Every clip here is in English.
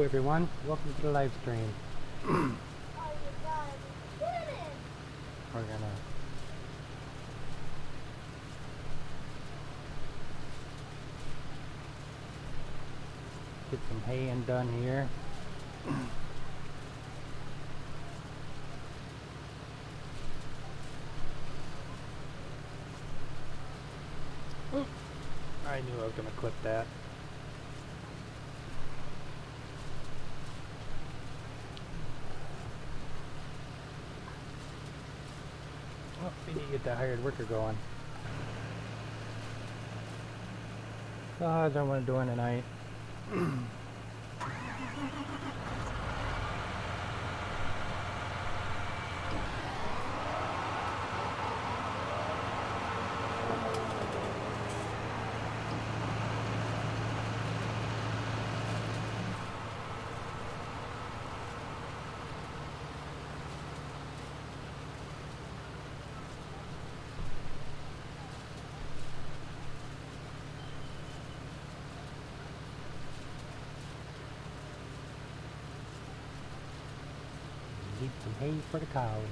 everyone, welcome to the live stream. We're gonna get some haying done here. I knew I was gonna clip that. Oh, we need to get that hired worker going. So how's everyone doing tonight? Need some hay for the cows.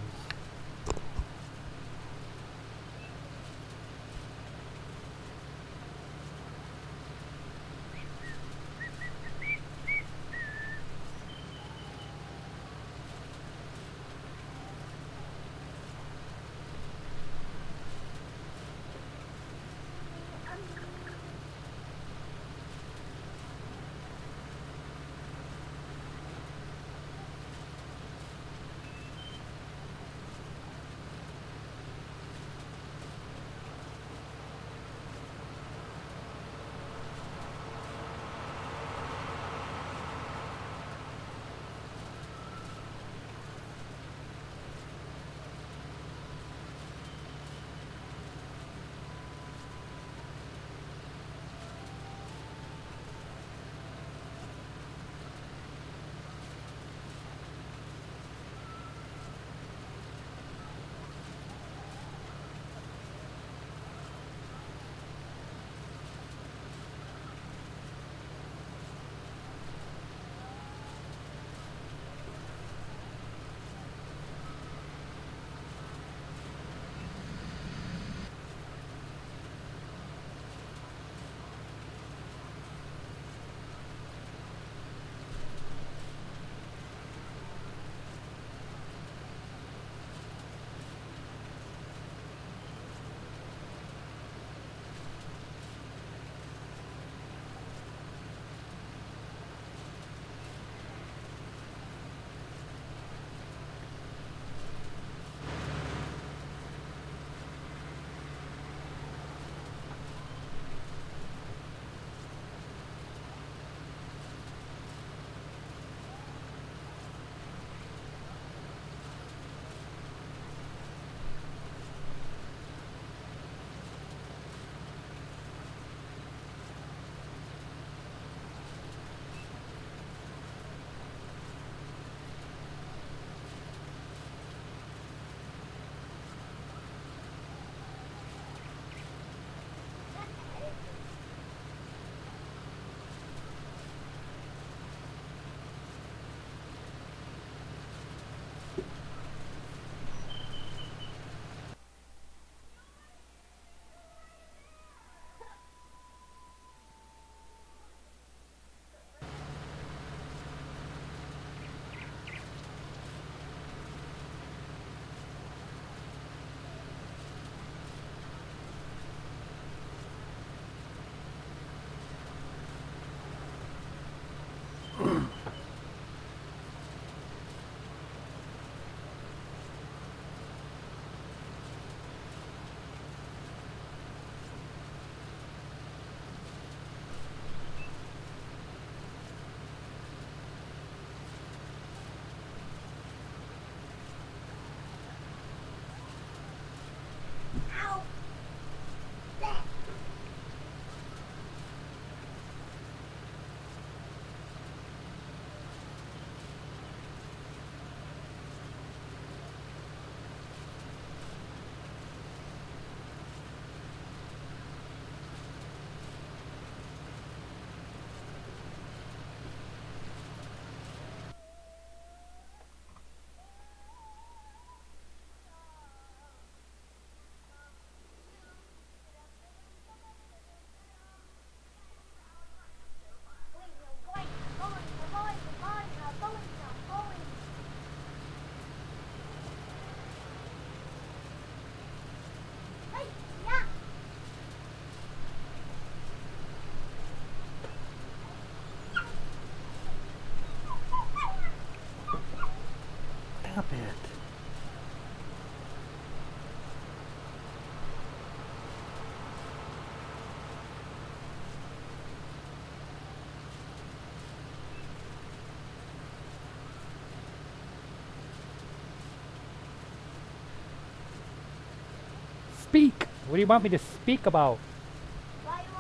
Speak! What do you want me to speak about?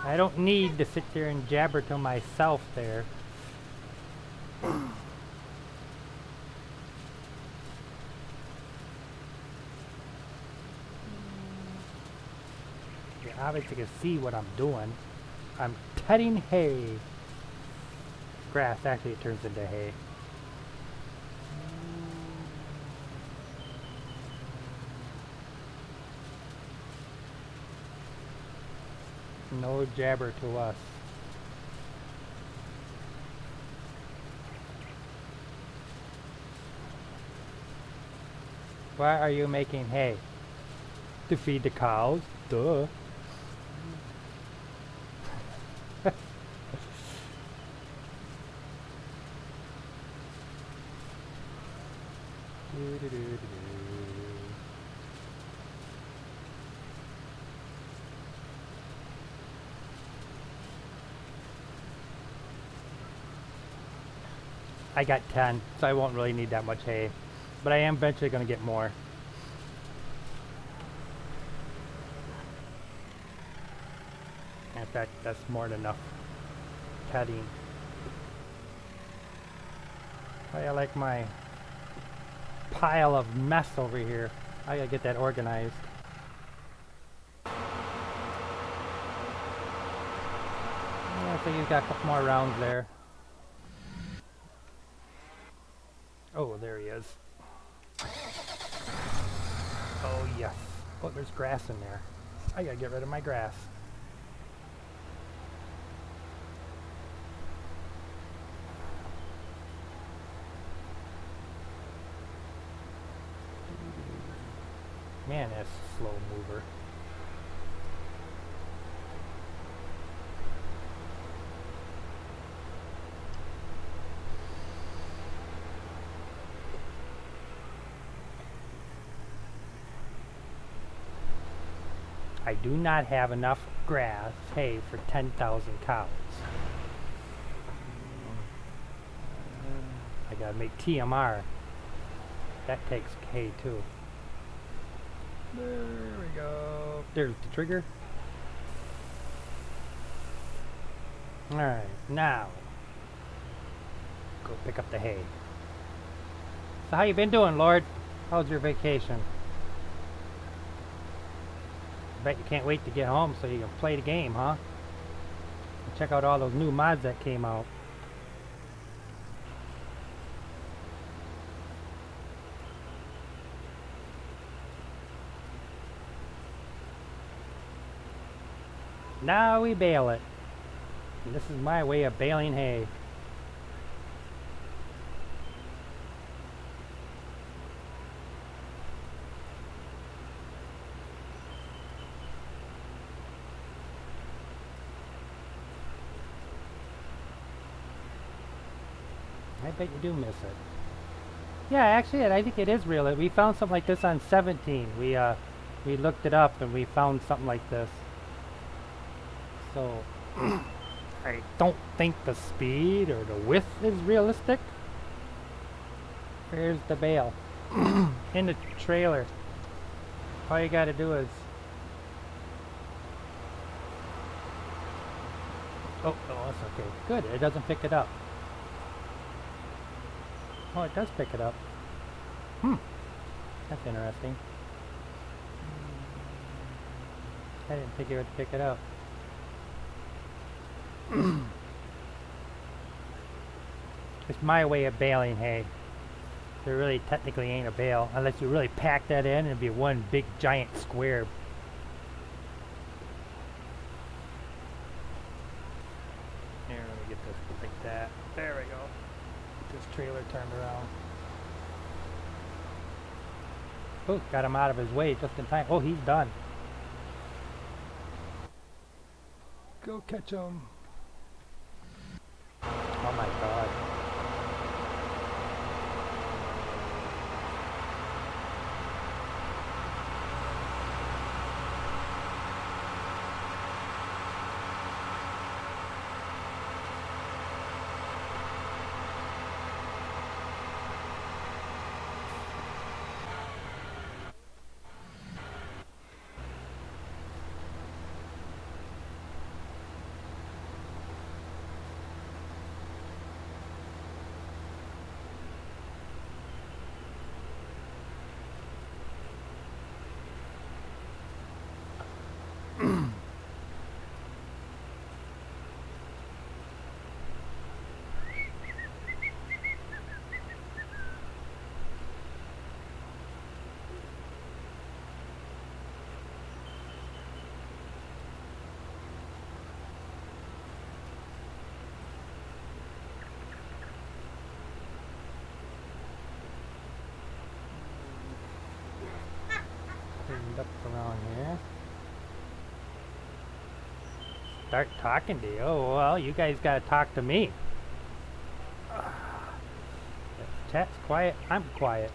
I don't need to sit there and jabber to myself there. You obviously can see what I'm doing. I'm cutting hay. Grass, actually it turns into hay. No jabber to us. Why are you making hay? To feed the cows? Duh. I got 10, so I won't really need that much hay. But I am eventually going to get more. In fact, that's more than enough cutting. I like my pile of mess over here. I gotta get that organized. Yeah, so he's got a couple more rounds there. Oh, there he is. Oh, yes. Oh, there's grass in there. I gotta get rid of my grass. Man, that's a slow mover. I do not have enough grass hay for 10,000 cows. I gotta make TMR. That takes hay too. There we go. There's the trigger. Alright, now go pick up the hay. So how you been doing, Lord? How's your vacation? Bet you can't wait to get home so you can play the game, huh? And check out all those new mods that came out. Now we bale it. And this is my way of baling hay. I bet you do miss it. Yeah, actually, I think it is real. We found something like this on 17. We looked it up and we found something like this. So, I don't think the speed or the width is realistic. Here's the bale. In the trailer. All you gotta do is... Oh, that's okay. Good, it doesn't pick it up. Oh, it does pick it up. That's interesting. I didn't think it would pick it up. It's my way of baling hay. There really technically ain't a bale unless you really pack that in. It'd be one big giant square. Here, let me get this like that. There we go. Get this trailer turned around. Oh, got him out of his way just in time. Oh, he's done. Go catch him. Oh my god. end up around here. Start talking to you. Oh, well, you guys gotta talk to me. If chat's quiet, I'm quiet.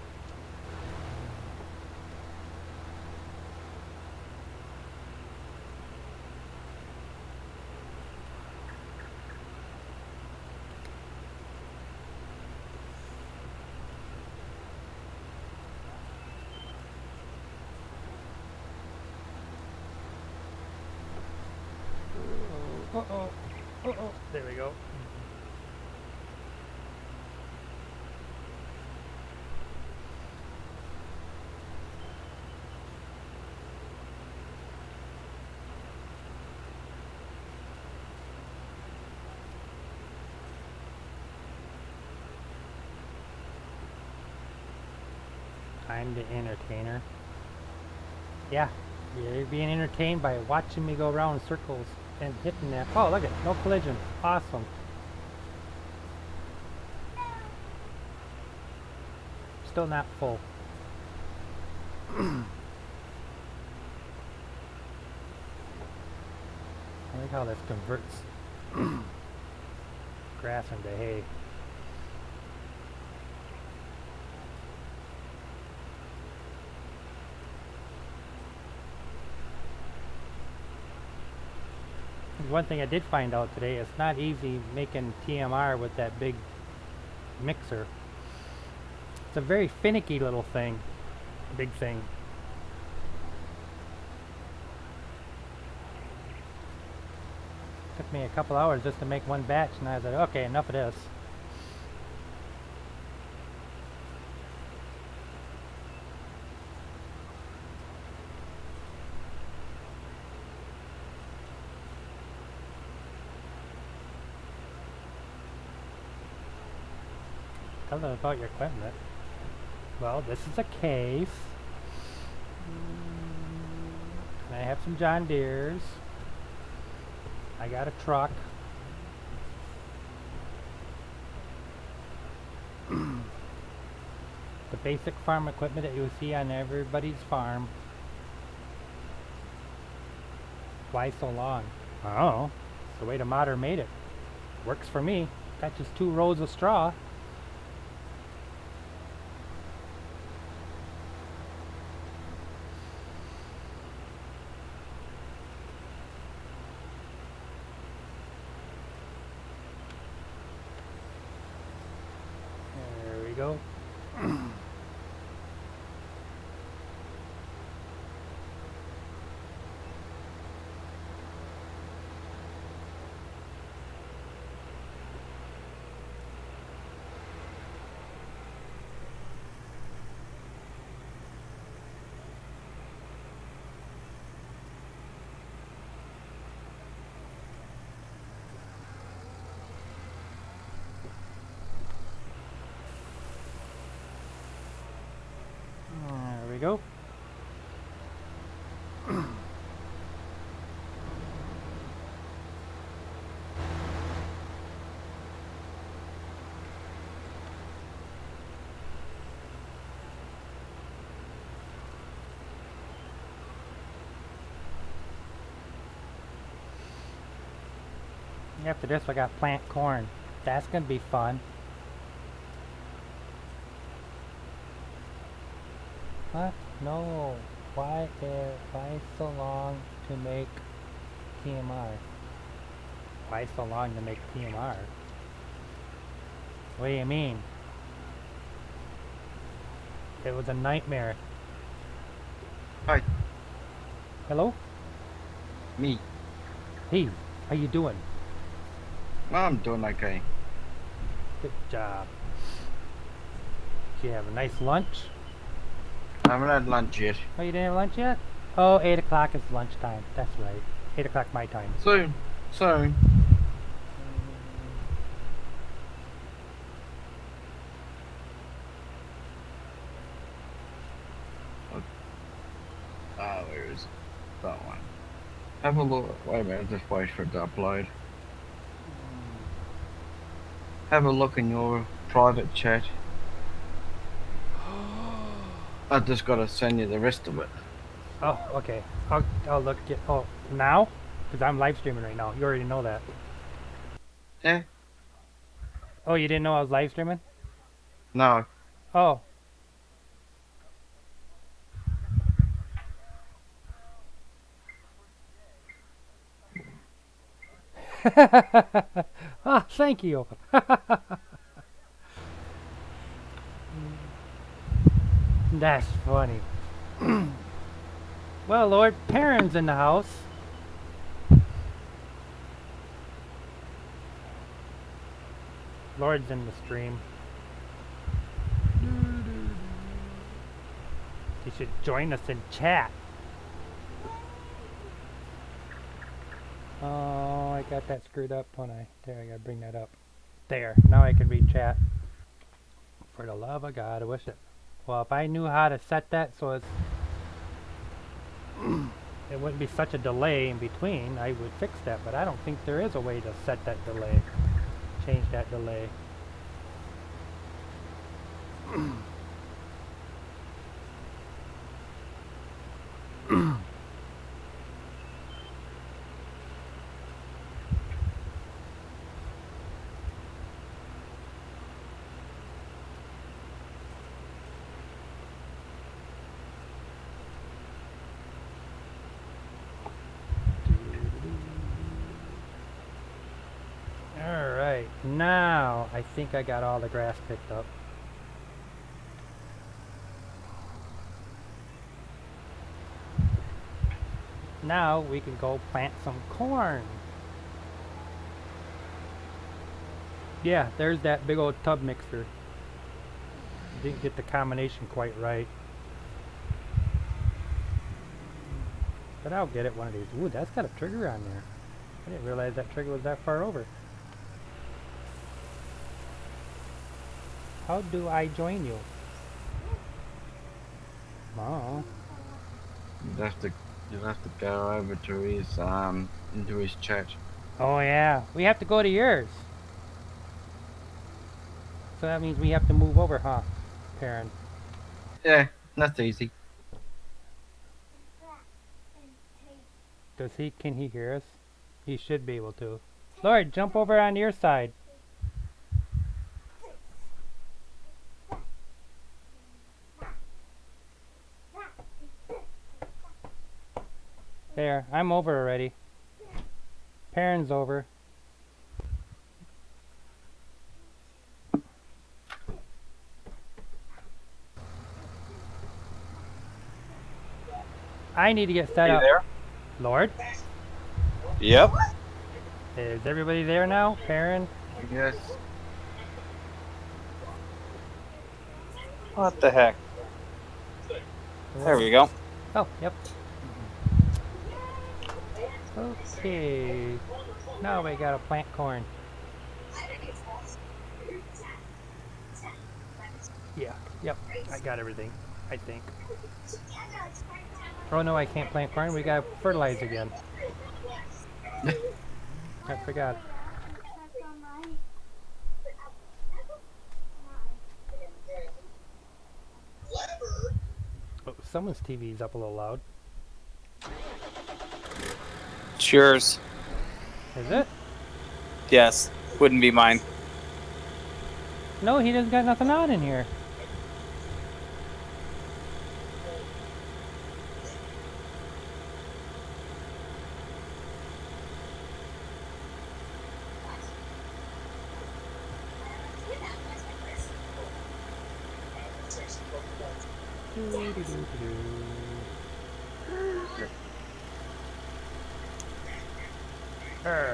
Uh-oh. Uh-oh. There we go. I'm the entertainer. Yeah, you're being entertained by watching me go around in circles and hitting that. Oh, look at it. No collision. Awesome. Still not full. I like how this converts grass into hay. One thing I did find out today, it's not easy making TMR with that big mixer. It's a very finicky little thing, big thing. Took me a couple hours just to make one batch, and I was like, okay, enough of this. Tell them about your equipment. Well, this is a case. And I have some John Deeres. I got a truck. The basic farm equipment that you see on everybody's farm. Why so long? I don't know. It's the way the modder made it. Works for me. Got just 2 rows of straw. There we go. There we go. After this, I got plant corn. That's gonna be fun. What? No. Why so long to make TMR? Why so long to make TMR? What do you mean? It was a nightmare. Hi. Hello? Me. Hey, how you doing? I'm doing okay. Good job. Did you have a nice lunch? I haven't had lunch yet. Oh, you didn't have lunch yet? Oh, 8 o'clock is lunchtime. That's right. 8 o'clock my time. Soon. Soon. Where is that one? Have a look. Wait a minute, just wait for it to upload. Have a look in your private chat. I just gotta send you the rest of it. Oh, okay. I'll look at. Oh, now? Because I'm live streaming right now. You already know that. Yeah. Oh, you didn't know I was live streaming? No. Oh. Ah, thank you. That's funny. Well, Lord Perrin's in the house. Lord's in the stream. He should join us in chat. Oh, I got that screwed up, don't I? There, I gotta bring that up. There, now I can read chat. For the love of God, I wish it. Well, if I knew how to set that so it's it wouldn't be such a delay in between, I would fix that, but I don't think there is a way to set that delay. Change that delay. Alright, now I think I got all the grass picked up. Now we can go plant some corn. Yeah, there's that big old tub mixer. Didn't get the combination quite right. But I'll get it one of these. Ooh, that's got a trigger on there. I didn't realize that trigger was that far over. How do I join you? Oh. You'll have to go over to his into his church. Oh yeah. We have to go to yours. So that means we have to move over, huh, Perrin? Yeah, that's easy. Can he hear us? He should be able to. Lord, jump over on your side. There, I'm over already. Perrin's over. I need to get set up. There? Lord? Yep. Is everybody there now? Perrin? Yes. What the heck? There we go. Oh, yep. Okay. Now we gotta plant corn. Yeah, yep. I got everything, I think. Oh no, I can't plant corn. We gotta fertilize again. I forgot. Oh, someone's TV's up a little loud. It's yours. Is it? Yes. Wouldn't be mine. No, he doesn't got nothing on in here.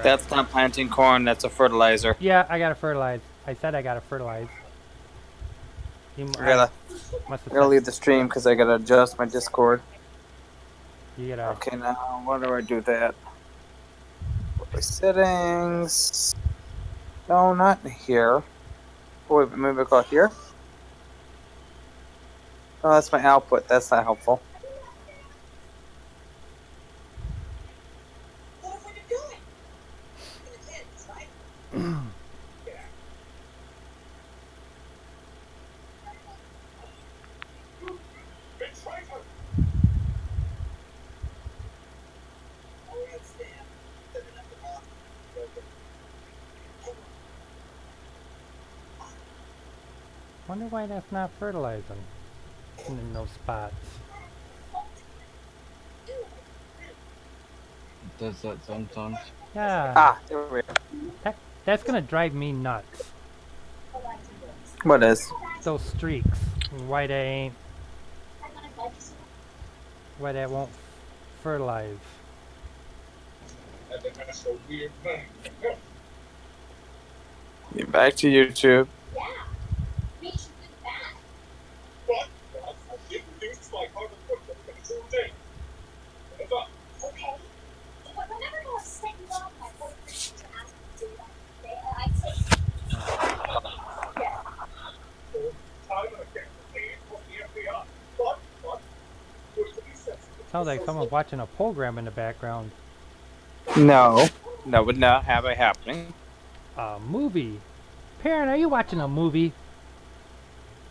That's not planting corn, that's a fertilizer. Yeah, I gotta fertilize. I said I gotta fertilize. You I gotta leave the stream because I gotta adjust my Discord. You gotta. Okay, now where do I do that? Settings. No, not here. Oh, wait, maybe I go here. Oh, that's my output. That's not helpful. Wonder why that's not fertilizing in those spots. It does that sometimes. Yeah. Ah, there we are. That's gonna drive me nuts. What is? Those streaks. Why they ain't. Why that won't fertilize. Back to YouTube. Sounds like someone's watching a program in the background. No, that would not have it happening. A movie. Parent, are you watching a movie?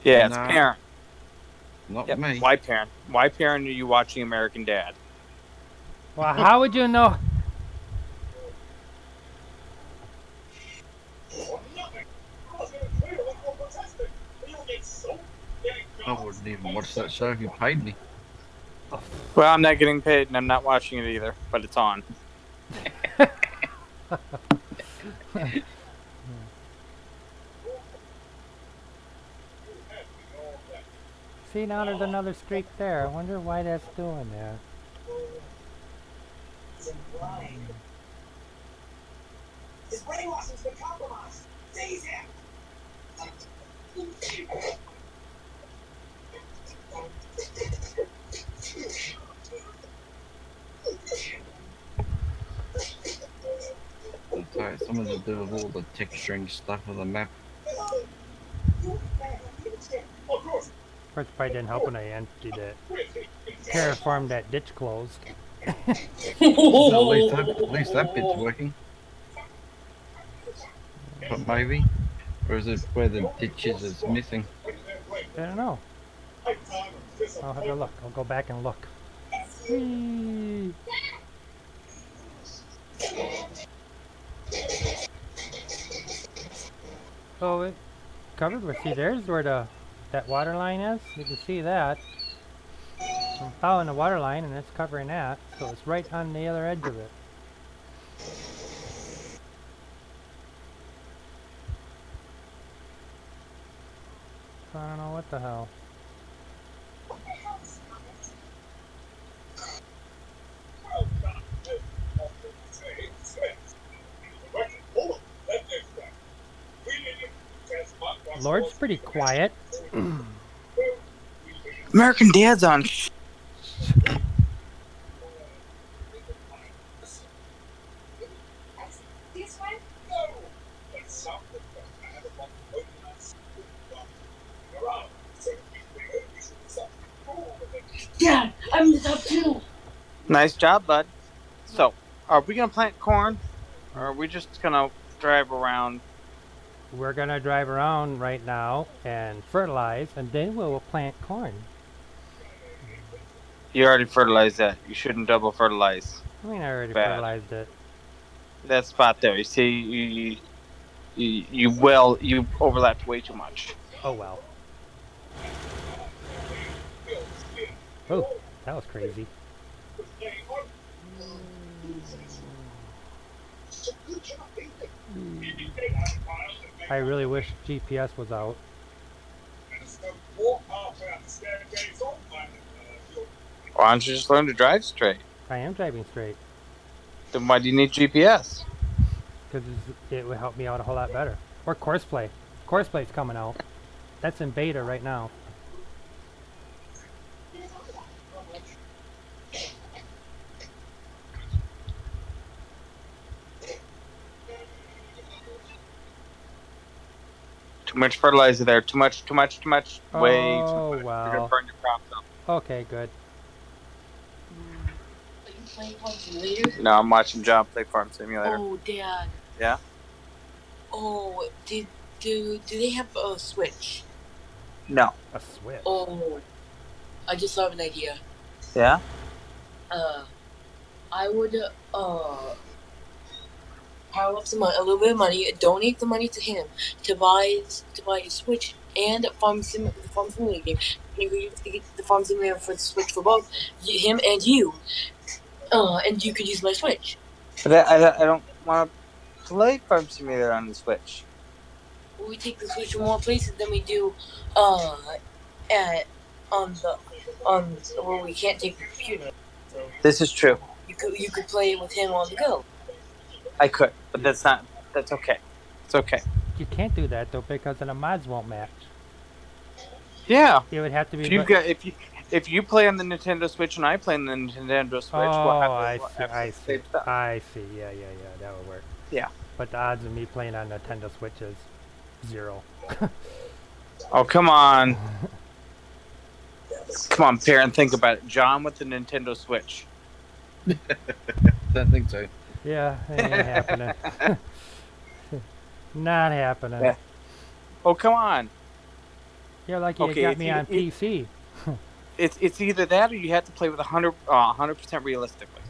Yeah, it's Nah. Parent. Not Yep. me. Why Parent? Why Parent are you watching American Dad? Well, how would you know? I wouldn't even watch that show if you paid me. Well, I'm not getting paid and I'm not watching it either, but it's on. See, now there's another streak there. I wonder why that's doing that. His brainwashing's been compromised. Seize him! It's alright, something to do with all the texturing stuff of the map. Of course, it probably didn't help when I emptied it. Terraformed that ditch closed. Well, at least that bit's working. But maybe? Or is it where the ditches is missing? I don't know. I'll have to look. I'll go back and look. Whee! Oh, it covered with. See, there's where that water line is. You can see that. I'm following the water line, and it's covering that, so it's right on the other edge of it. So I don't know what the hell. Lord's pretty quiet. American Dad's on. Dad, I'm the top 2. Nice job, bud. So, are we gonna plant corn, or are we just gonna drive around? We're gonna drive around right now and fertilize, and then we'll plant corn. You already fertilized that. You shouldn't double fertilize. I mean, I already Bad. fertilized it. That spot there. You see, you overlapped way too much. Oh well. Oh, that was crazy. I really wish GPS was out. Why don't you just learn to drive straight? I am driving straight Then why do you need GPS? because it would help me out a whole lot better. Or Courseplay. Courseplay's coming out. That's in beta right now. Too much fertilizer there. Too much. Way too much. Oh, You're wow. gonna burn your crops up. Okay, good. Are you playing Farm Simulator? No, I'm watching John play Farm Simulator. Oh, Dad. Yeah? Oh, do they have a Switch? No. A Switch. Oh, I just thought of an idea. Yeah? I would pile up a little bit of money, donate the money to him to buy a Switch and the Farm Simulator game. You could get the Farm Simulator for the Switch for both him and you. And you could use my Switch. But I don't want to play Farm Simulator on the Switch. We take the Switch to more places than we do on where we can't take the computer. So This is true. you could play it with him on the go. I could, but that's okay. It's okay. You can't do that though because then the mods won't match. Yeah. It would have to be. If you play on the Nintendo Switch and I play on the Nintendo Switch, Oh, we'll I have see. the I see. same stuff. I see. Yeah. That would work. Yeah. But the odds of me playing on Nintendo Switch is 0. Oh, come on. Come on, parent, think about it. John with the Nintendo Switch. Don't think so. Yeah, it ain't happening. Not happening. Yeah. Oh, come on. You're lucky you Okay, got it's me on either- PC. It's either that or you have to play with 100% realistically.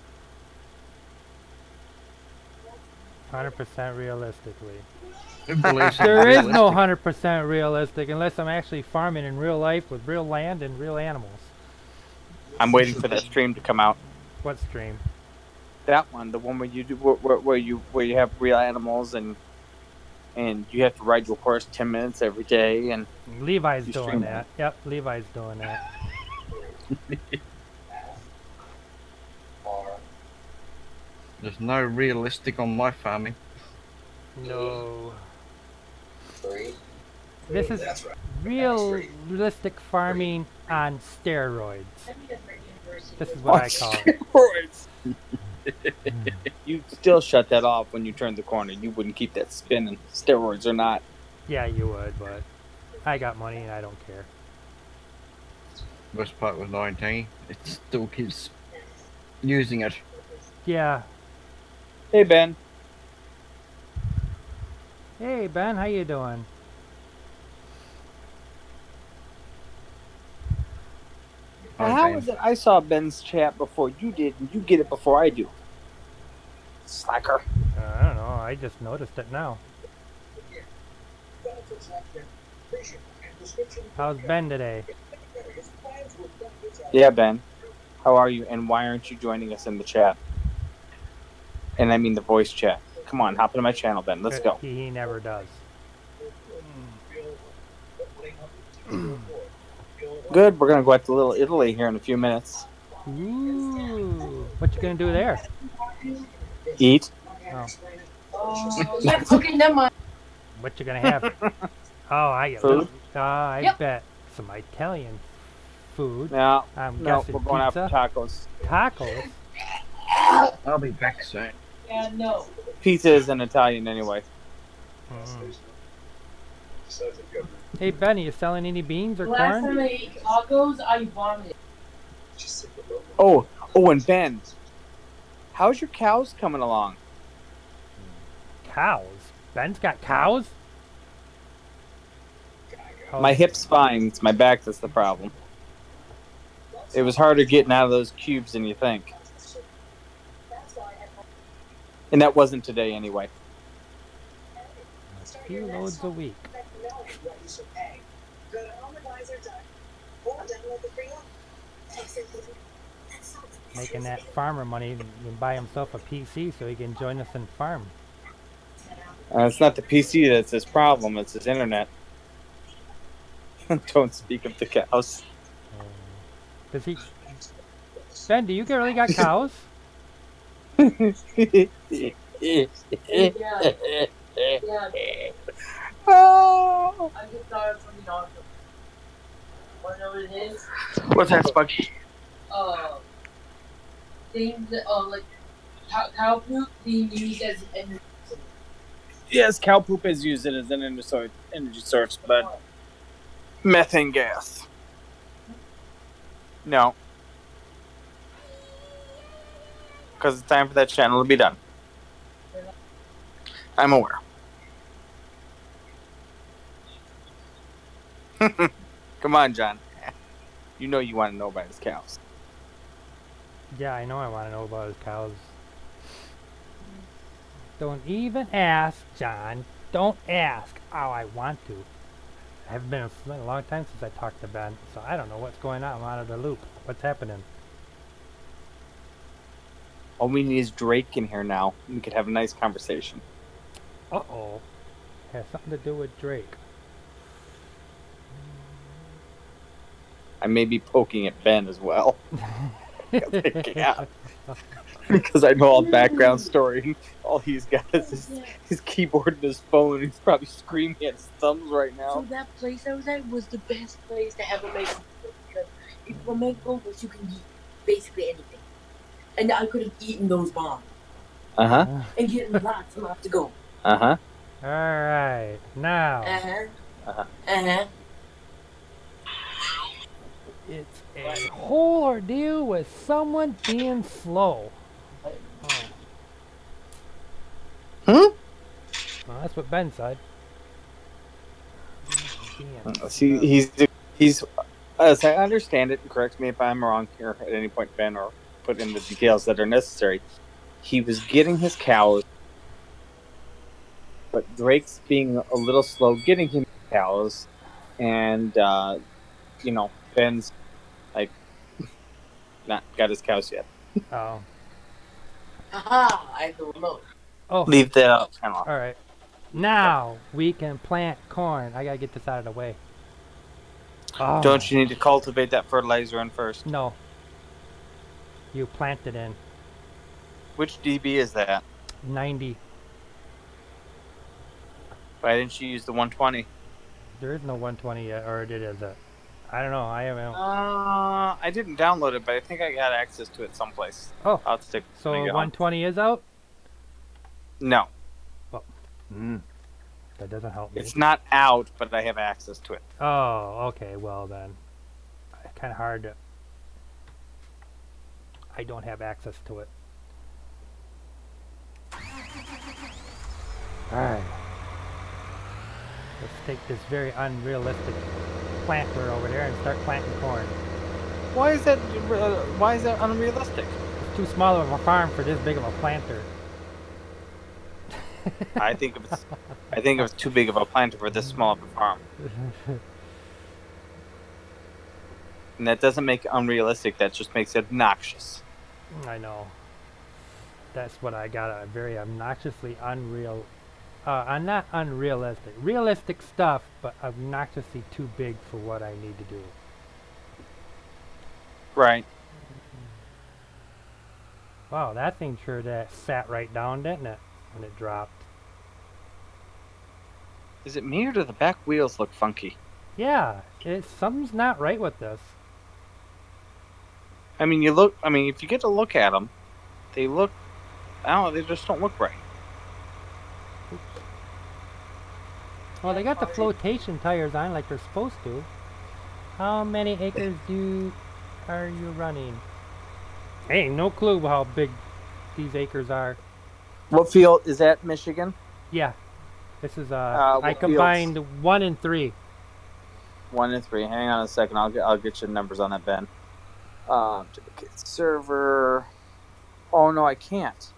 100% realistically. Who believes in There is no realistic? 100% realistic unless I'm actually farming in real life with real land and real animals. I'm waiting for that stream to come out. What stream? That one, the one where you do where you have real animals and you have to ride your horse 10 minutes every day and Levi's You doing stream that. Yep, Levi's doing that. There's no realistic on my farming. No. This is realistic farming on steroids. This is what I call it. You still shut that off when you turn the corner. You wouldn't keep that spinning, steroids or not. Yeah, you would, but I got money and I don't care. Worst part was 19. It still keeps using it. Yeah. Hey Ben, Hey Ben, how you doing? how 19. is it? I saw Ben's chat before you did, and you get it before I do. Slacker. I don't know. I just noticed it now. How's Ben today? Yeah, Ben. How are you? And why aren't you joining us in the chat? And I mean the voice chat. Come on, hop into my channel, Ben. Let's go. He never does. Good. We're gonna go out to Little Italy here in a few minutes. Ooh. What you gonna do there? Eat. Yeah, okay, never mind. What you gonna have? Oh, Food? I Yep. bet some Italian food. No, I'm no, guessing we're going out for pizza. tacos. Tacos. I'll be back soon. Yeah, no. Pizza is in Italian anyway. Mm. Hey Benny, you selling any beans or Last time corn? I ate tacos, I vomited. Oh, and Ben, how's your cows coming along? Cows. Ben's got cows. Oh, My hip's fine. It's my back that's the problem. It was harder getting out of those cubes than you think. And that wasn't today anyway. a few loads a week. Making that farmer money and buy himself a PC so he can join us in farm. It's not the PC that's his problem. It's his internet. Don't speak of the cows. Does he? Ben, do you really got cows? Yeah. Oh. I just got it from the auto. Wanna know what it is? What's that, Spucky? Things like cow poop being used as energy. Yes, cow poop is used as an energy source, but methane gas. No. Because it's time for that channel to be done. I'm aware. Come on, John. You know you want to know about his cows. Yeah, I know I want to know about his cows. Don't even ask, John. Don't ask. Oh, I want to. It's been a long time since I talked to Ben, so I don't know what's going on. I'm out of the loop. What's happening? All we need is Drake in here now. We could have a nice conversation. Uh-oh. Has something to do with Drake. I may be poking at Ben as well. Yeah. Because I know all the background story. All he's got is his keyboard and his phone. He's probably screaming at his thumbs right So now. that place I was at was the best place to have a makeover because if you makeovers, you can eat basically anything. And I could have eaten those bombs Uh-huh. and getting lots and lots to go. Uh-huh. Alright, now it's a whole ordeal with someone being slow. Hmm? Well, that's what Ben said. See, he's as I understand it, and correct me if I'm wrong here at any point, Ben, or put in the details that are necessary. He was getting his cows, but Drake's being a little slow getting him cows, and Ben's like not got his cows yet. Oh. Haha, I have the remote. Oh. Leave that up. Kind of. All right. Now we can plant corn. I gotta get this out of the way. Oh. Don't you need to cultivate that fertilizer in first? No. You plant it in. Which DB is that? 90. Why didn't you use the 120? There is no 120 yet, or did it? I don't know. I haven't. I didn't download it, but I think I got access to it someplace. Oh. I'll stick. So 120 is out? No. That doesn't help me. It's not out, but I have access to it. Oh, okay. Well then, it's kind of hard to. I don't have access to it. Alright. Let's take this very unrealistic planter over there and start planting corn. Why is that unrealistic? It's too small of a farm for this big of a planter. I think it's too big of a planter for this small of a farm. And that doesn't make it unrealistic, that just makes it obnoxious. I know. That's what I got, a very obnoxiously not unrealistic. Realistic stuff, but obnoxiously too big for what I need to do. Right. Wow, that thing sure that sat right down, didn't it, when it dropped? Is it me or do the back wheels look funky? Yeah, something's not right with this. I mean, if you get to look at them, they look, I don't know, they just don't look right. Oops. Well, they got the flotation tires on like they're supposed to. How many acres are you running? Hey, no clue how big these acres are. What field is that? Michigan? Yeah, this is what I combined 1 and 3. 1 and 3. Hang on a second. I'll get you numbers on that, Ben. Duplicate server. Oh no, I can't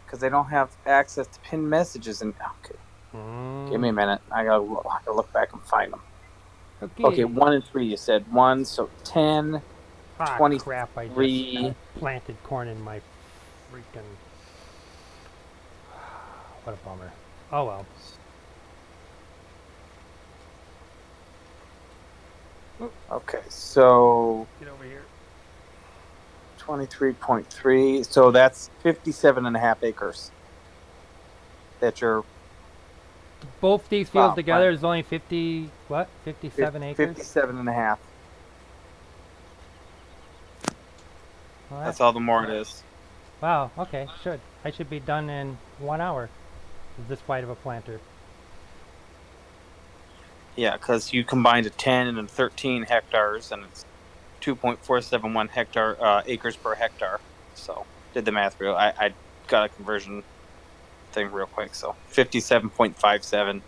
because I don't have access to pinned messages. And okay, give me a minute. I gotta look back and find them. Okay, 1 and 3. You said 1, so 10. 20. Crap! I just planted corn in my freaking. What a bummer. Oh well. Okay, so Get over here. 23.3. So that's 57.5 acres. That you're Both these fields Wow, together wow. is only 57 acres? 57.5. Well, That's all the more it is. Wow, okay, I should be done in 1 hour with this wide of a planter. Yeah, because you combined a 10 and a 13 hectares, and it's 2.471 acres per hectare. So did the math real. I got a conversion thing real quick. So 57.57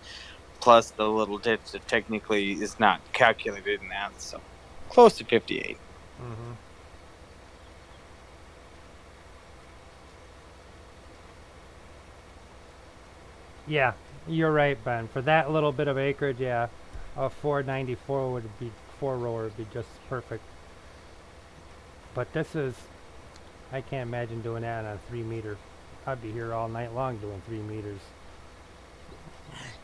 plus the little ditch that technically is not calculated in that. So close to 58. Mm-hmm. Yeah, you're right, Ben. For that little bit of acreage, yeah, A 494 would be 4-rower would be just perfect. But this is, I can't imagine doing that on a 3-meter. I'd be here all night long doing 3 meters.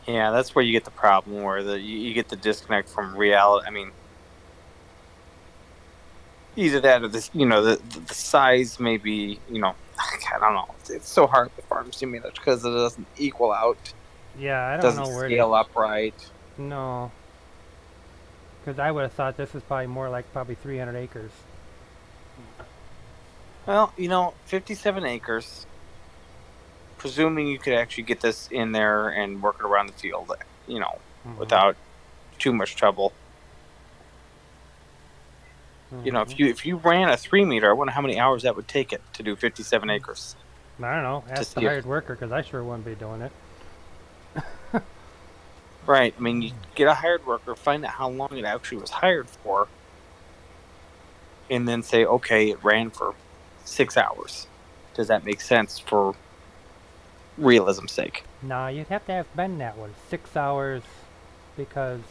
Yeah, that's where you get the problem, where you get the disconnect from reality. I mean, either that or this, the size may be, I don't know. It's so hard with farm simulators because it doesn't equal out. Yeah, I don't Doesn't know where scale up right. No. Because I would have thought this is probably more like probably 300 acres. Well, 57 acres. Presuming you could actually get this in there and work it around the field, without too much trouble. If you ran a 3-meter, I wonder how many hours that would take it to do 57 acres. I don't know. Ask the hired worker, because I sure wouldn't be doing it. Right. I mean, you get a hired worker, find out how long it actually was hired for, and then say, okay, it ran for 6 hours. Does that make sense for realism's sake? Nah, you'd have to ask Ben that one. 6 hours, because...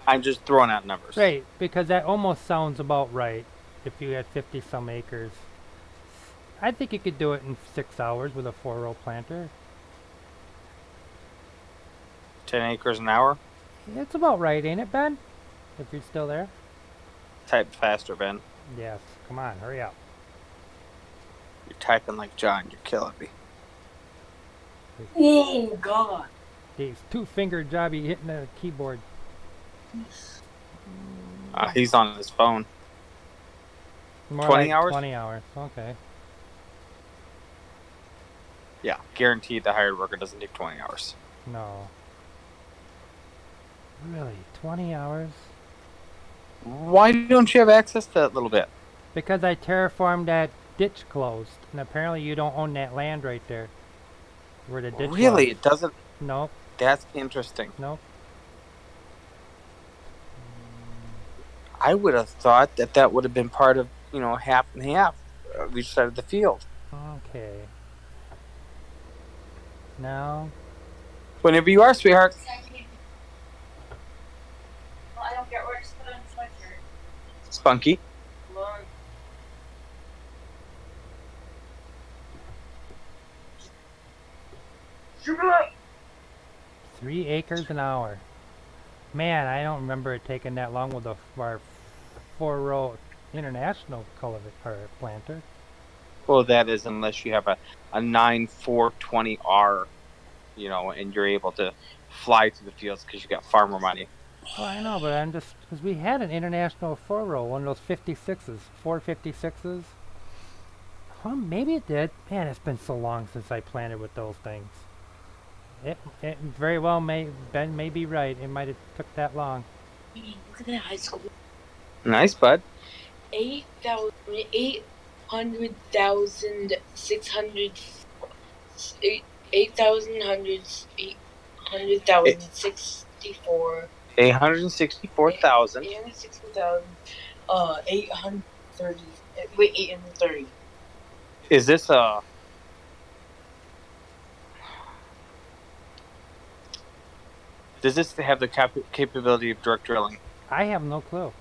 I'm just throwing out numbers. Right, because that almost sounds about right if you had 50-some acres. I think you could do it in 6 hours with a 4-row planter. 10 acres an hour? It's about right, ain't it, Ben? If you're still there? Type faster, Ben. Yes. Come on, hurry up. You're typing like John. You're killing me. Oh, God. He's 2-finger jobby hitting the keyboard. He's on his phone. More 20 like hours? 20 hours, okay. Yeah, guaranteed the hired worker doesn't take 20 hours. No. Really? 20 hours? Why don't you have access to that little bit? Because I terraformed that ditch closed, and apparently you don't own that land right there. Where the ditch Really? was. It doesn't? Nope. That's interesting. Nope. I would have thought that would have been part of, half and half of each side of the field. Okay. Now, Whenever you are, sweetheart. Well, I don't get where to put on the sweatshirt. Spunky. Lord. 3 acres an hour. Man, I don't remember it taking that long with our 4-row international cultivator planter. Well, that is unless you have a 9420R, and you're able to fly through the fields because you got farmer money. Well, I know, but I'm just... Because we had an international 4-row, one of those 56s. 456s. Well, maybe it did. Man, it's been so long since I planted with those things. It very well Ben may be right. It might have took that long. Look at that high school. Nice, bud. 800,600 800,864 864,000. 860,000 830 wait 830. Is this a... Does this have the capability of direct drilling? I have no clue.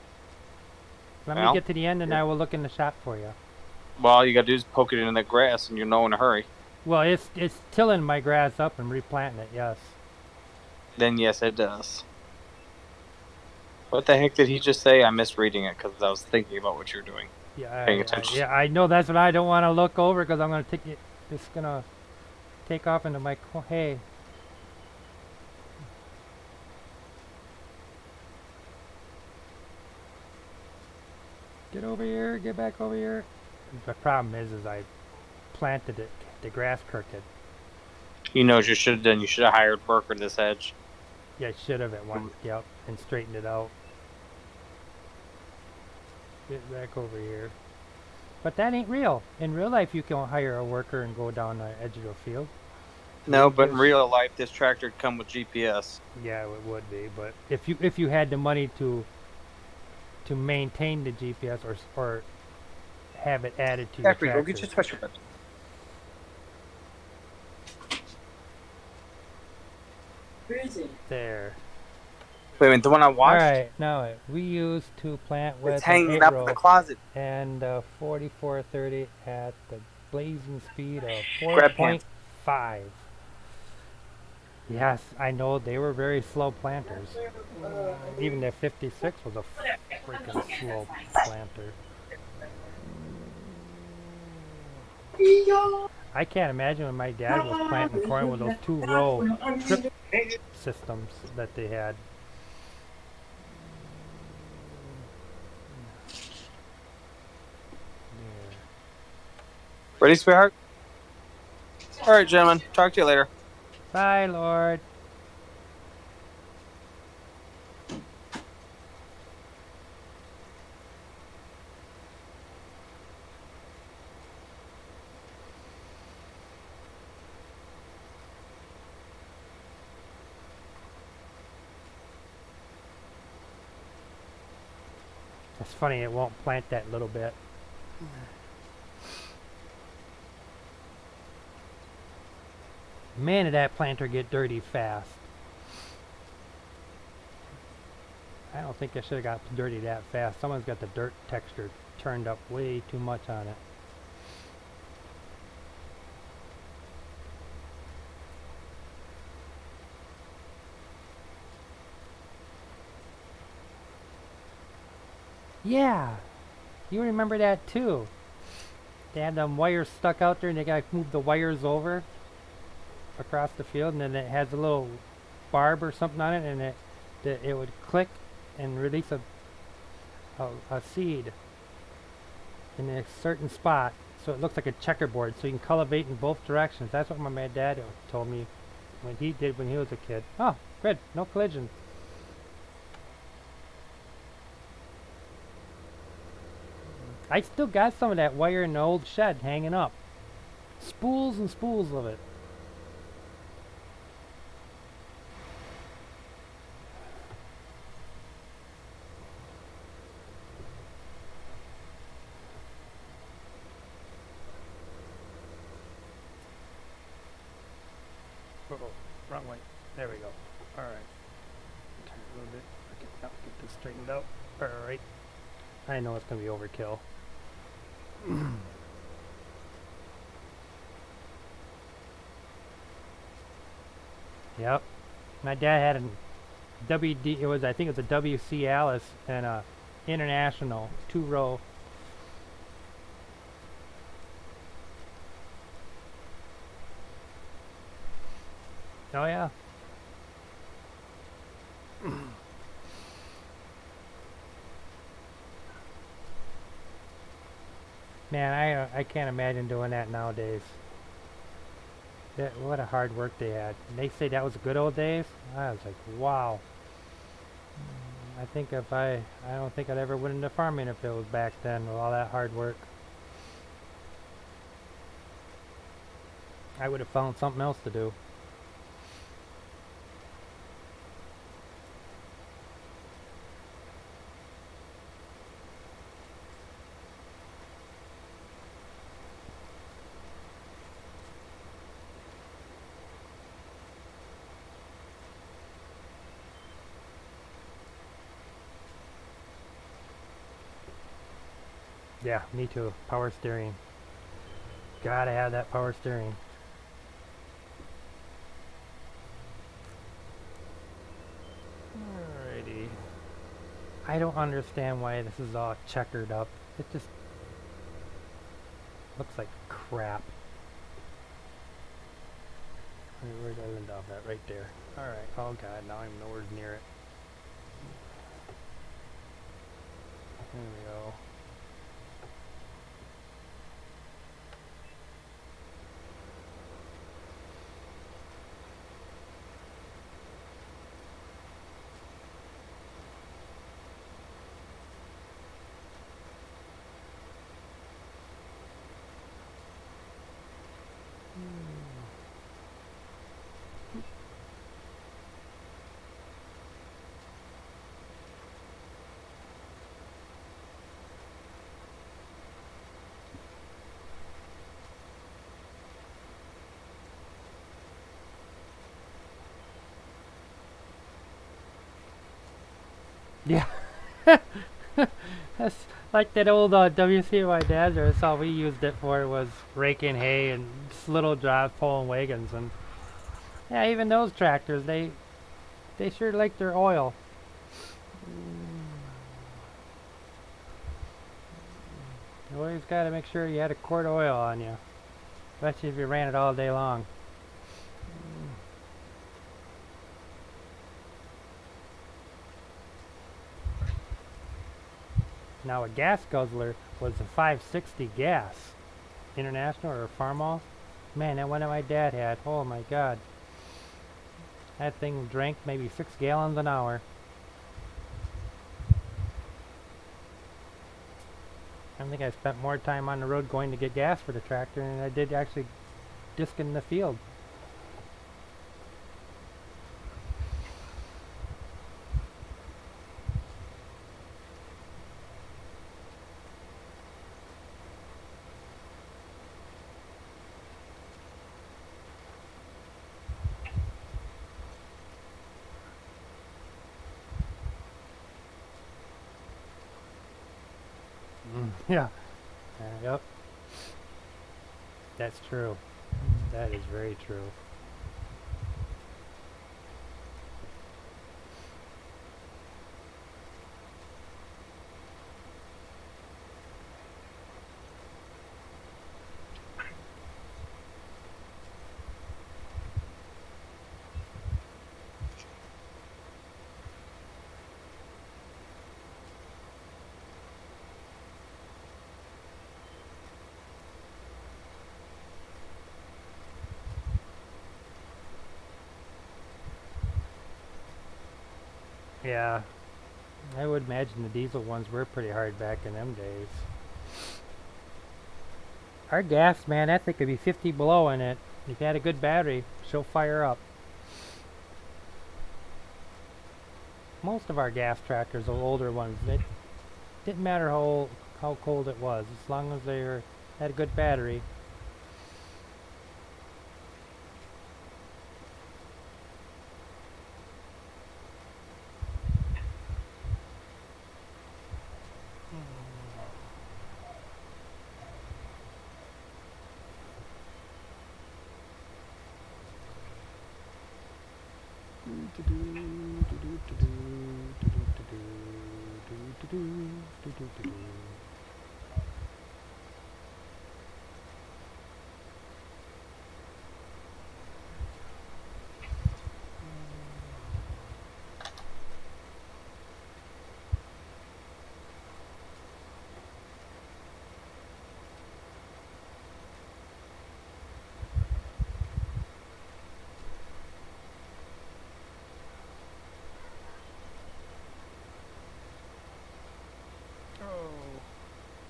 Let me Well, get to the end and I will look in the shop for you. Well, all you gotta do is poke it in the grass and you'll know in a hurry. Well, it's tilling my grass up and replanting it, yes. Then yes, it does. What the heck did he just say? I'm misreading it because I was thinking about what you're doing. Yeah, Paying attention. yeah, I know that's what I don't want to look over because I'm going to take it. It's going to take off into my hay. Get over here, get back over here. The problem is I planted it, the grass crooked. You know what you should have done? You should have hired worker this edge. Yeah, I should have at one, yep, and straightened it out. Get back over here. But that ain't real. In real life, you can hire a worker and go down the edge of the field. No, but in real life, this tractor would come with GPS. Yeah, it would be. But if you had the money to maintain the GPS or have it added to your Zachary, tractor. go get your sweatshirt. Where is it? There. Wait a minute, the one I All washed? right, now we used to plant with It's an hanging 8 up in row the closet. and 4430 at the blazing speed of Grab pants. 4.5. Yes, I know they were very slow planters. Even the 56 was a freaking slow planter. I can't imagine when my dad was planting corn with those 2-row trip systems that they had. There. Ready, sweetheart? All right, gentlemen. Talk to you later. Bye, Lord. It's funny, it won't plant that little bit. Man, did that planter get dirty fast. I don't think I should have got dirty that fast. Someone's got the dirt texture turned up way too much on it. Yeah, you remember that too. They had them wires stuck out there and they gotta move the wires over across the field, and then it has a little barb or something on it, and it would click and release a seed in a certain spot, so it looks like a checkerboard, so you can cultivate in both directions. That's what my dad told me when he was a kid. Oh, good, no collision. I still got some of that wire in the old shed hanging up. Spools and spools of it. Uh-oh, wrong way. There we go. Alright. Turn it a little bit. Okay, now get this straightened out. Alright. I know it's going to be overkill. Yep. My dad had a I think it was a WC Alice and a International 2-row. Oh yeah. Man, I can't imagine doing that nowadays. What a hard work they had. And they say that was the good old days. I was like, wow. I think I don't think I'd ever went into farming if it was back then with all that hard work. I would have found something else to do. Yeah, me too. Power steering. Gotta have that power steering. Alrighty. I don't understand why this is all checkered up. It just looks like crap. Where did I end off at? Right there. Alright. Oh god, now I'm nowhere near it. There we go. Yeah. That's like that old WCY Dads, that's all we used it for was raking hay and little jobs pulling wagons. And yeah, even those tractors, they sure like their oil. You always got to make sure you had a quart of oil on you, especially if you ran it all day long. Now a gas guzzler was a 560 gas, International or Farmall. Man, that one that my dad had, oh my god. That thing drank maybe 6 gallons an hour. I think I spent more time on the road going to get gas for the tractor than I did actually disking the field. Yeah. Yep. That's true. That is very true. Yeah. I would imagine the diesel ones were pretty hard back in them days. Our gas, man, that thing could be 50 below in it. If you had a good battery, she'll fire up. Most of our gas tractors, the older ones, it didn't matter how cold it was, as long as they had a good battery.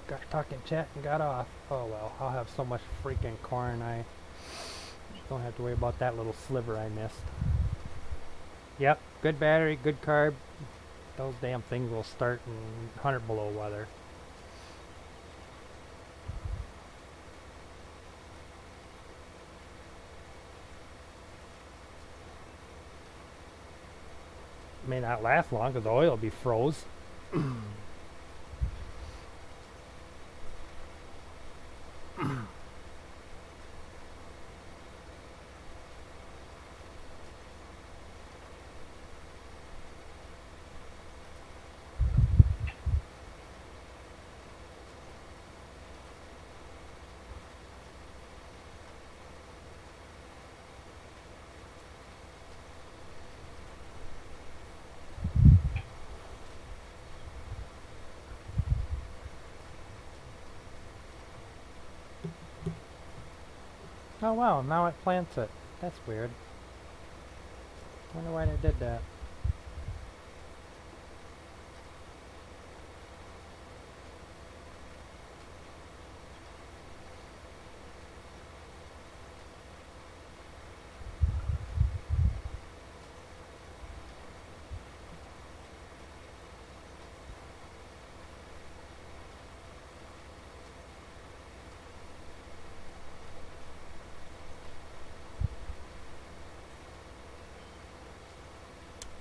Got talking chat and got off. Oh well, I'll have so much freaking corn I don't have to worry about that little sliver I missed. Yep, good battery, good carb. Those damn things will start in 100 below weather. May not last long because the oil will be froze. Oh wow, now it plants it. That's weird. Wonder why they did that.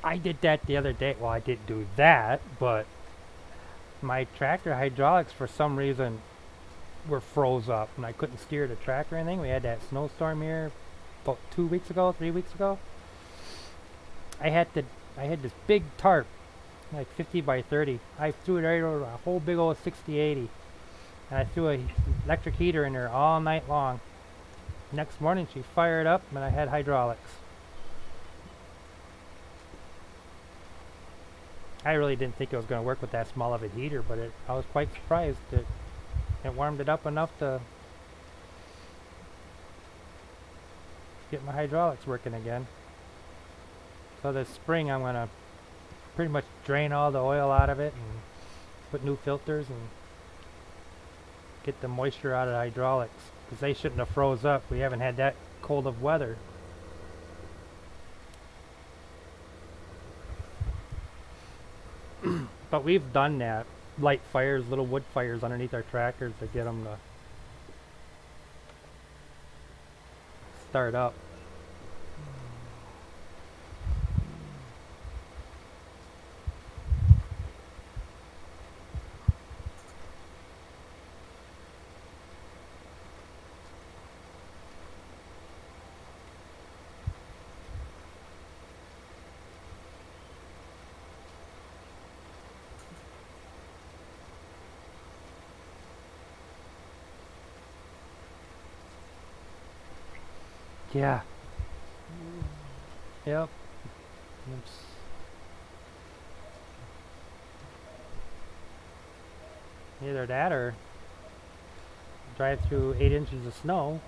I did that the other day. Well, I didn't do that, but my tractor hydraulics for some reason were froze up and I couldn't steer the tractor or anything. We had that snowstorm here about 2 weeks ago, 3 weeks ago. I had this big tarp, like 50 by 30. I threw it right over a whole big old 6080. And I threw a electric heater in there all night long. Next morning she fired up and I had hydraulics. I really didn't think it was going to work with that small of a heater, but I was quite surprised that it warmed it up enough to get my hydraulics working again. So this spring I'm going to pretty much drain all the oil out of it and put new filters and get the moisture out of the hydraulics, because they shouldn't have froze up. We haven't had that cold of weather. But we've done that. Light fires, little wood fires underneath our tractors to get them to start up. Yeah. Yep. Oops. Either that or drive through 8 inches of snow.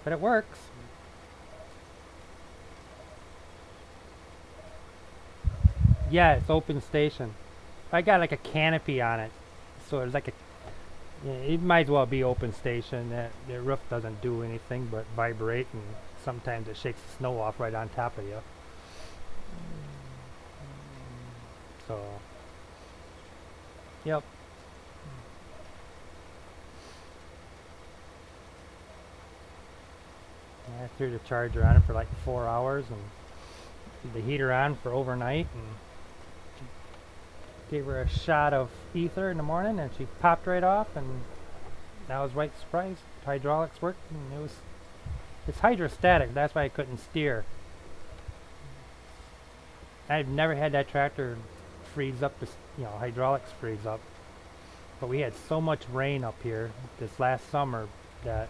But it works. Yeah, it's open station. I got like a canopy on it. So it's like a, yeah, it might as well be open station. The roof doesn't do anything but vibrate, and sometimes it shakes the snow off right on top of you. So, yep. I threw the charger on it for like 4 hours and the heater on for overnight, and gave her a shot of ether in the morning and she popped right off, and I was right surprised. Hydraulics worked, and it's hydrostatic, that's why I couldn't steer. I've never had that tractor freeze up, hydraulics freeze up. But we had so much rain up here this last summer that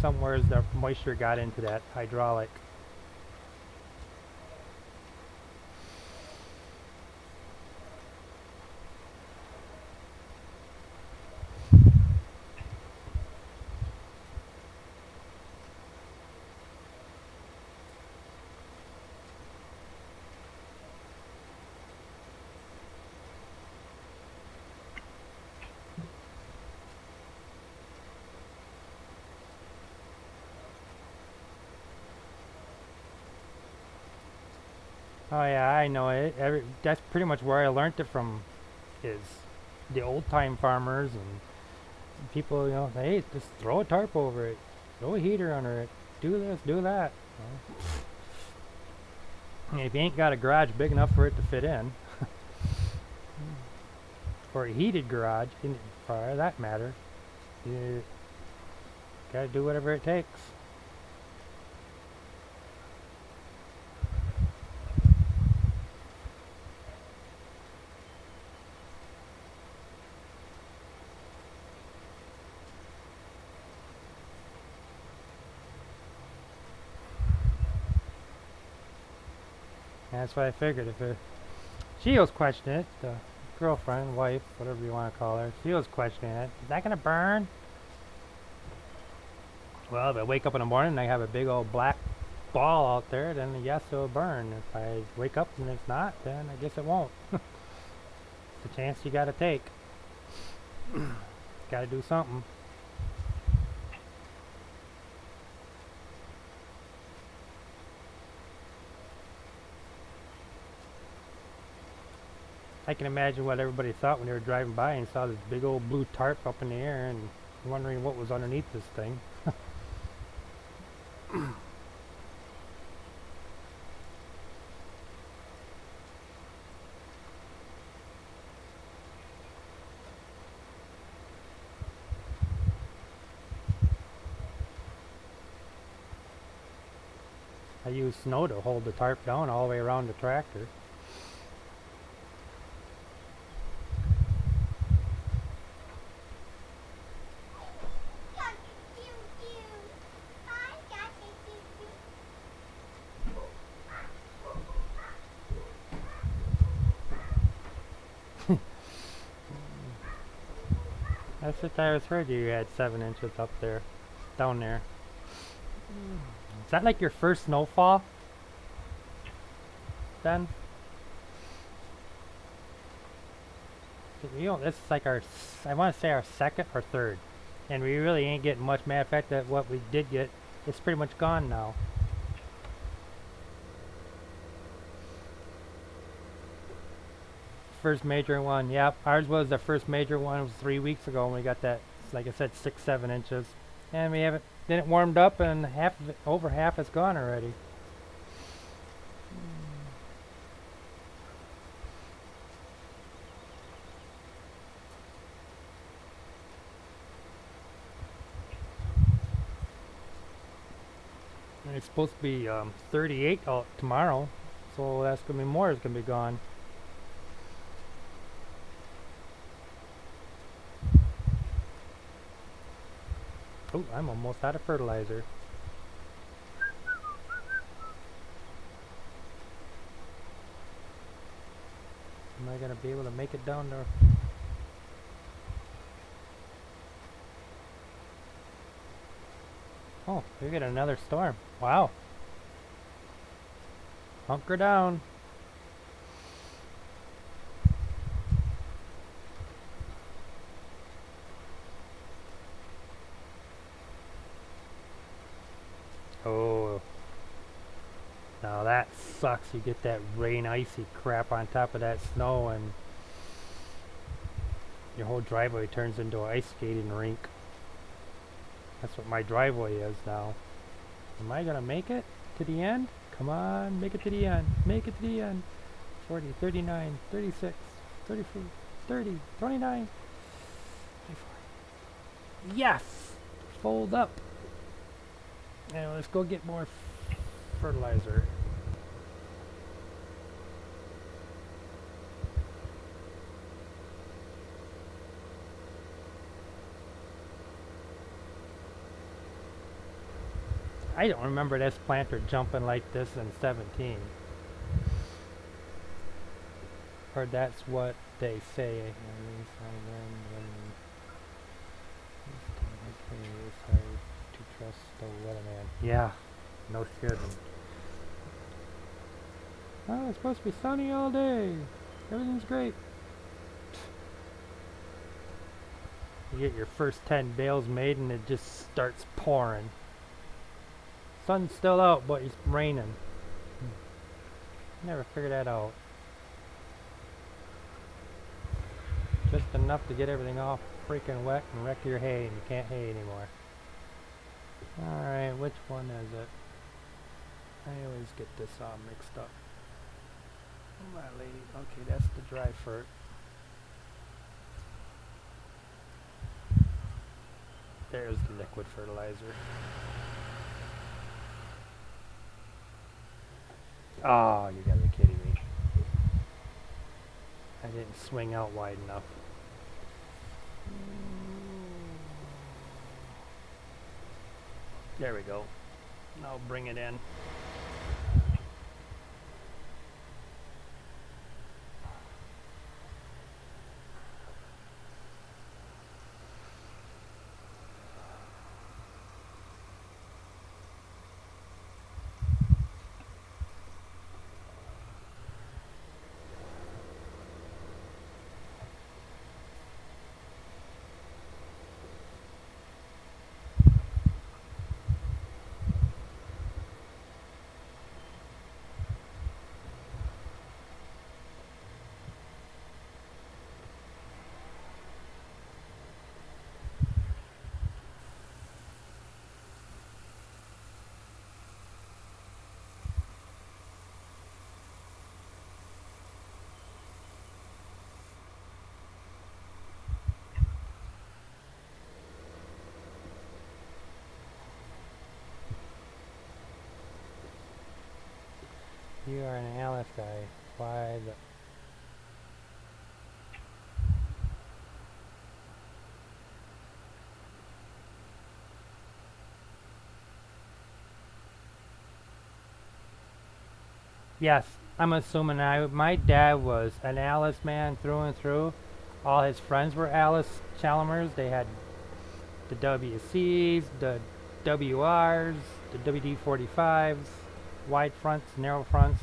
somewhere the moisture got into that hydraulic. Oh yeah, I know it. That's pretty much where I learned it from, is the old-time farmers and people, say, hey, just throw a tarp over it, throw a heater under it, do this, do that. And if you ain't got a garage big enough for it to fit in, or a heated garage, for that matter, you gotta do whatever it takes. That's what I figured. She was questioning it, the girlfriend, wife, whatever you want to call her. She was questioning it. Is that gonna burn? Well, if I wake up in the morning and I have a big old black ball out there, then yes, it'll burn. If I wake up and it's not, then I guess it won't. It's a chance you gotta take. Gotta do something. I can imagine what everybody thought when they were driving by and saw this big old blue tarp up in the air and wondering what was underneath this thing. I use snow to hold the tarp down all the way around the tractor. That's what I was heard you had 7 inches up there, down there. Is that like your first snowfall? Then? You know, this is like our, I want to say our second or third. And we really ain't getting much. Matter of fact, that what we did get, it's pretty much gone now. First major one, yep. Ours was the first major one. It was 3 weeks ago when we got that, like I said, 6-7 inches. And we haven't, then it warmed up and half of it, over half is gone already. And it's supposed to be 38 out tomorrow, so that's gonna be more is gonna be gone. Oh, I'm almost out of fertilizer. Am I gonna be able to make it down there? Oh, we get another storm. Wow. Hunker down. Oh. Now that sucks. You get that rain icy crap on top of that snow and your whole driveway turns into an ice skating rink. That's what my driveway is now. Am I gonna make it to the end? Come on, make it to the end. Make it to the end. 40, 39, 36, 34, 30, 29, 34. Yes! Fold up. Now let's go get more fertilizer. I don't remember this planter jumping like this in 17. Or that's what they say. It's hard to trust the weatherman. Yeah, no kidding. Oh, it's supposed to be sunny all day. Everything's great. You get your first 10 bales made and it just starts pouring. Sun's still out, but it's raining. Never figured that out. Just enough to get everything all freaking wet and wreck your hay, and you can't hay anymore. Alright, which one is it? I always get this all mixed up. Oh my lady. Okay, that's the dry fert. There's the liquid fertilizer. Oh, you gotta be kidding me. I didn't swing out wide enough. There we go. Now bring it in. You are an Alice guy. Why the... Yes, I'm assuming my dad was an Alice man through and through. All his friends were Alice Chalmers. They had the WCs, the WRs, the WD-45s, wide fronts, narrow fronts.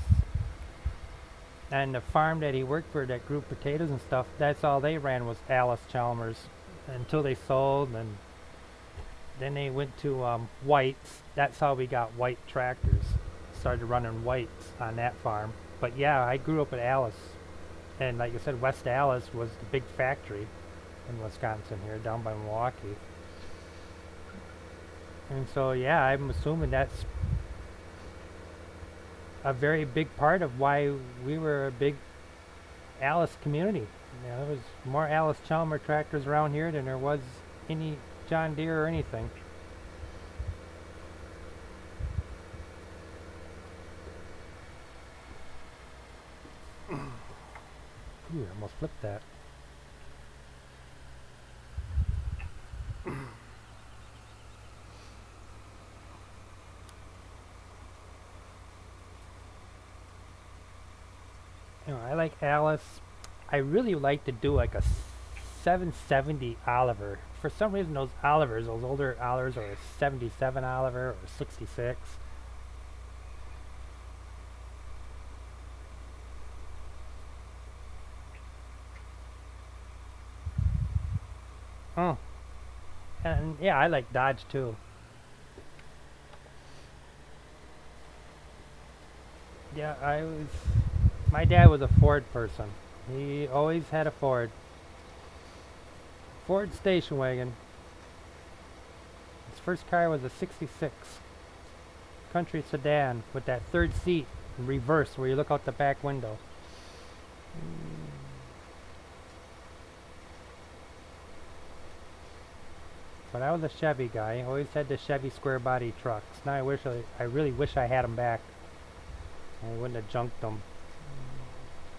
And the farm that he worked for that grew potatoes and stuff, that's all they ran was Alice Chalmers until they sold, and then they went to White's. That's how we got White tractors. Started running White's on that farm. But yeah, I grew up at Alice. And like I said, West Alice was the big factory in Wisconsin here, down by Milwaukee. And so yeah, I'm assuming that's a very big part of why we were a big Alice community. You know, there was more Alice Chalmers tractors around here than there was any John Deere or anything. Ooh, I almost flipped that. You know, I like Alice. I really like to do like a 770 Oliver. For some reason, those Olivers, those older Olivers, are a 77 Oliver or 66. Oh, and yeah, I like Dodge too. Yeah, my dad was a Ford person. He always had a Ford station wagon. His first car was a 66 country sedan with that third seat in reverse where you look out the back window. But I was a Chevy guy. Always had the Chevy square body trucks. Now I really wish I had them back. I wouldn't have junked them.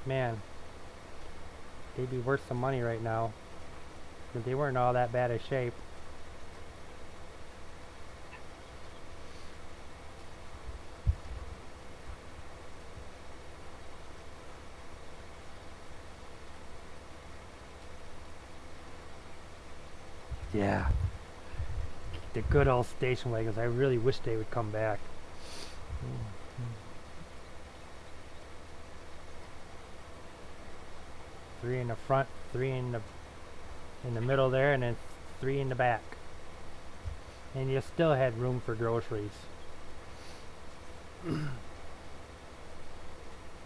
Man, they'd be worth some money right now. But they weren't all that bad a shape. Yeah. The good old station wagons. I really wish they would come back. Three in the front, three in the middle there, and then three in the back. And you still had room for groceries.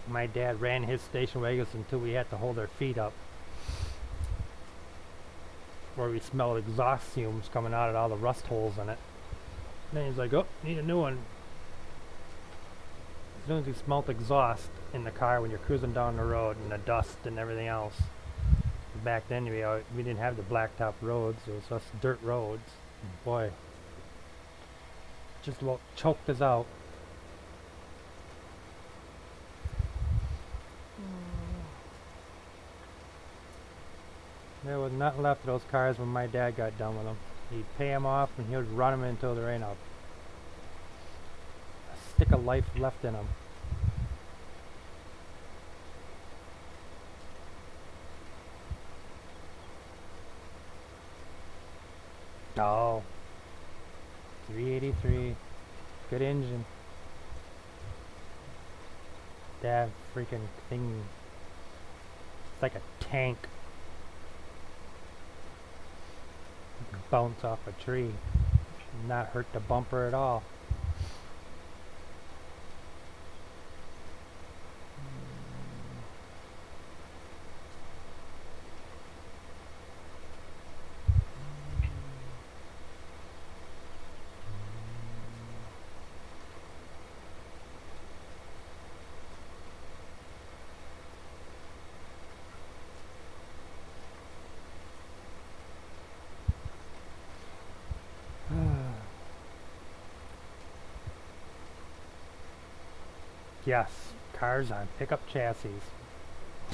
My dad ran his station wagons until we had to hold our feet up. Where we smelled exhaust fumes coming out of all the rust holes in it. Then he's like, oh, need a new one. As soon as he smelt exhaust in the car when you're cruising down the road and the dust and everything else. Back then we didn't have the blacktop roads, it was just dirt roads. Boy, just about choked us out. There was nothing left of those cars when my dad got done with them. He'd pay them off and he would run them until there ain't a stick of life left in them. Oh, 383, good engine. That freaking thing, it's like a tank. You can bounce off a tree, not hurt the bumper at all. Yes, cars on pickup chassis.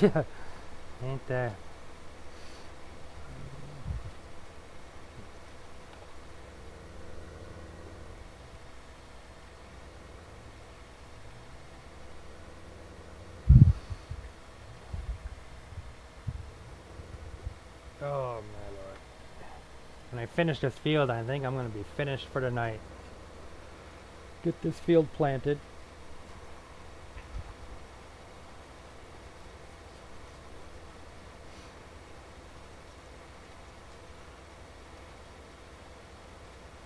Ain't that? Oh my lord. When I finish this field, I think I'm going to be finished for the night. Get this field planted.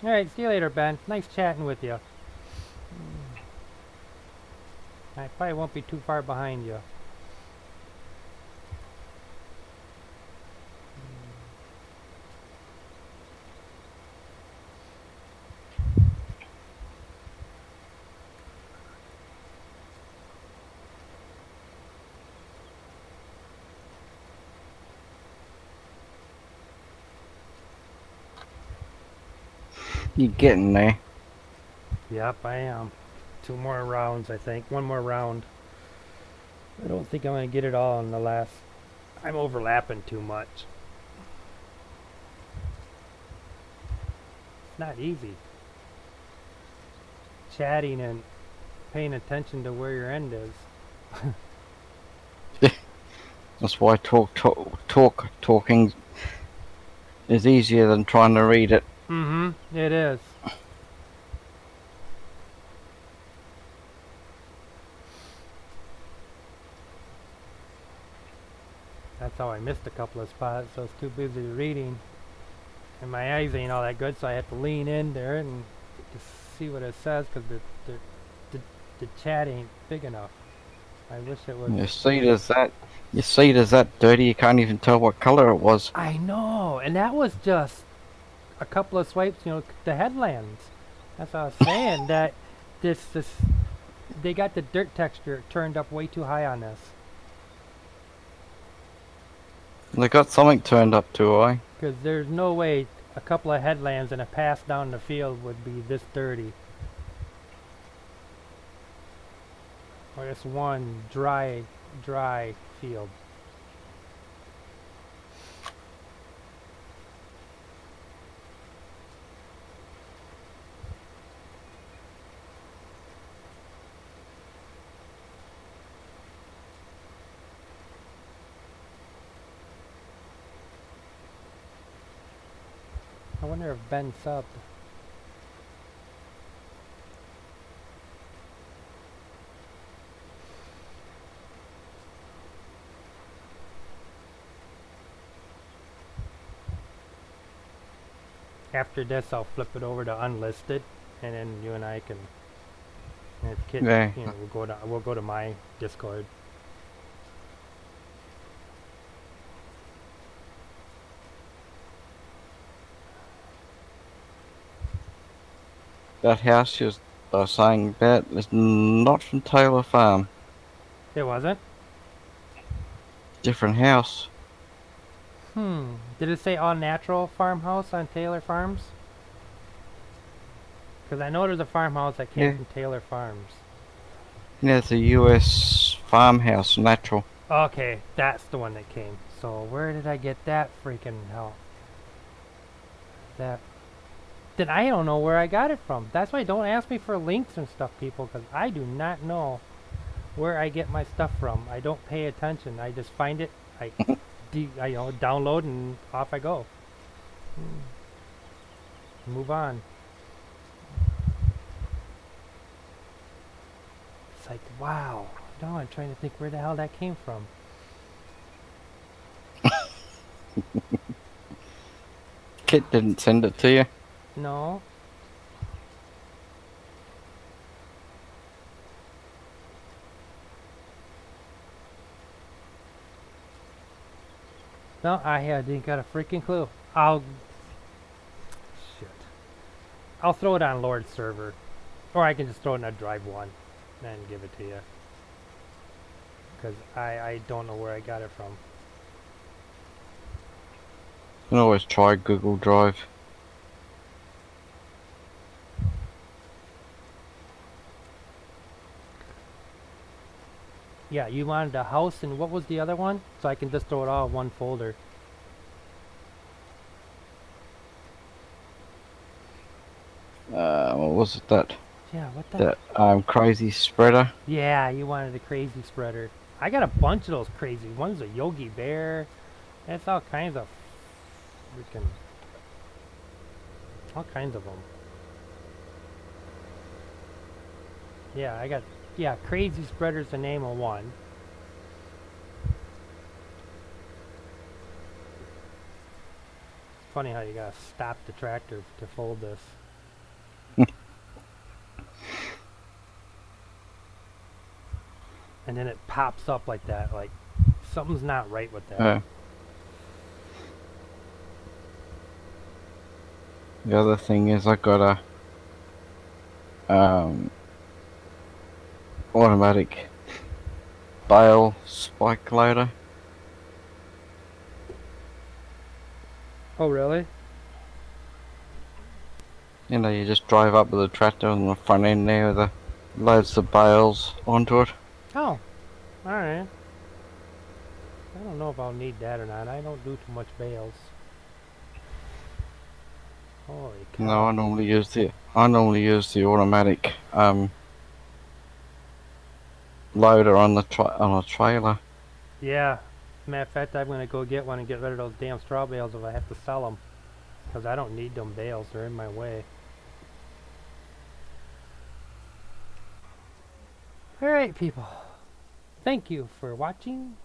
Alright, see you later, Ben. Nice chatting with you. I probably won't be too far behind you. You getting there? Yep, I am. 2 more rounds, I think. 1 more round. I don't think I'm going to get it all in the last... I'm overlapping too much. It's not easy. Chatting and paying attention to where your end is. That's why talking is easier than trying to read it. Mm-hmm, it is. That's how I missed a couple of spots. I was too busy reading. And my eyes ain't all that good, so I have to lean in there and to see what it says, because the chat ain't big enough. I wish it was. You see, there's that dirty. You can't even tell what color it was. I know, and that was just a couple of swipes. You know, the headlands. That's what I was saying. That this they got the dirt texture turned up way too high on this. They got something turned up too high. Because there's no way a couple of headlands and a pass down the field would be this dirty. Or just one dry field. I wonder if Ben subbed. After this, I'll flip it over to unlisted, and then you and I can. And if Kit, Yeah. you know, we'll go to my Discord. That house you're saying about is not from Taylor Farm. It wasn't? Different house. Did it say all natural farmhouse on Taylor Farms? Because I know there's a farmhouse that came Yeah. from Taylor Farms. Yeah, it's a US farmhouse, natural. Okay, that's the one that came. So where did I get that freaking hell? Then I don't know where I got it from. That's why don't ask me for links and stuff, people, because I do not know where I get my stuff from. I don't pay attention. I just find it, I download, and off I go. Move on. It's like, wow. No, I'm trying to think where the hell that came from. Kit didn't send it to you. No. No, I didn't got a freaking clue. Shit. I'll throw it on Lord's server. Or I can just throw it in a drive one and give it to you. Because I don't know where I got it from. You can always try Google Drive. Yeah, you wanted a house, and what was the other one? So I can just throw it all in one folder. What was it that Yeah, what the? crazy spreader? Yeah, you wanted a crazy spreader. I got a bunch of those crazy. One's a Yogi Bear. That's all kinds of freaking. All kinds of them. Yeah, I got. Yeah, crazy spreader's the name of one. It's funny how you gotta stop the tractor to fold this. And then it pops up like that, like something's not right with that. The other thing is I got a automatic bale spike loader. Oh, really? You know, you just drive up with a tractor on the front end there with the loads of bales onto it. Oh, alright. I don't know if I'll need that or not. I don't do too much bales. Holy cow. No, I normally use the automatic loader on the on a trailer. Yeah. Matter of fact, I'm going to go get one and get rid of those damn straw bales if I have to sell them. Because I don't need them bales. They're in my way. Alright, people. Thank you for watching.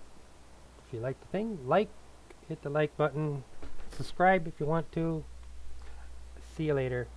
If you like the thing, hit the like button. Subscribe if you want to. See you later.